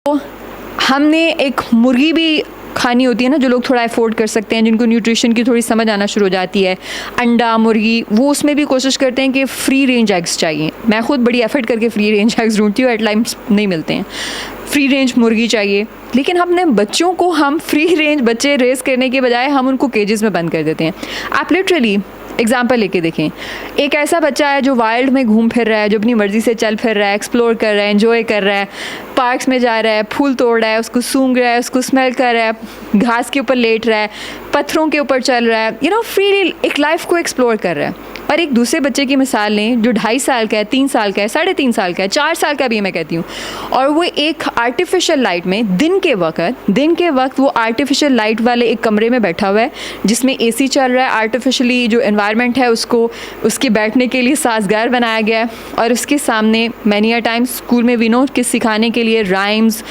तो हमने एक मुर्गी भी खानी होती है ना, जो लोग थोड़ा अफोर्ड कर सकते हैं, जिनको न्यूट्रिशन की थोड़ी समझ आना शुरू हो जाती है, अंडा मुर्गी, वो उसमें भी कोशिश करते हैं कि फ्री रेंज एग्स चाहिए। मैं खुद बड़ी एफर्ट करके फ्री रेंज एग्स ढूंढती हूँ, एट टाइम्स नहीं मिलते हैं। फ्री रेंज मुर्गी चाहिए, लेकिन अपने बच्चों को हम फ्री रेंज बच्चे रेस करने के बजाय हम उनको केजेस में बंद कर देते हैं। आप लिटरली एग्जाम्पल लेके देखें, एक ऐसा बच्चा है जो वाइल्ड में घूम फिर रहा है, जो अपनी मर्ज़ी से चल फिर रहा है, एक्सप्लोर कर रहा है, एंजॉय कर रहा है, पार्क्स में जा रहा है, फूल तोड़ रहा है, उसको सूंघ रहा है, उसको स्मेल कर रहा है, घास के ऊपर लेट रहा है, पत्थरों के ऊपर चल रहा है, फ्रीली एक लाइफ को एक्सप्लोर कर रहा है। और एक दूसरे बच्चे की मिसाल लें जो 2.5 साल का है, 3 साल का है, 3.5 साल का है, 4 साल का भी मैं कहती हूँ, और वो एक आर्टिफिशियल लाइट में दिन के वक्त वो आर्टिफिशियल लाइट वाले एक कमरे में बैठा हुआ है जिसमें एसी चल रहा है, आर्टिफिशियली जो एनवायरनमेंट है उसको उसके बैठने के लिए साजगार बनाया गया है, और उसके सामने मैनी अ टाइम्स स्कूल में वी नो कि सिखाने के लिए राइम्स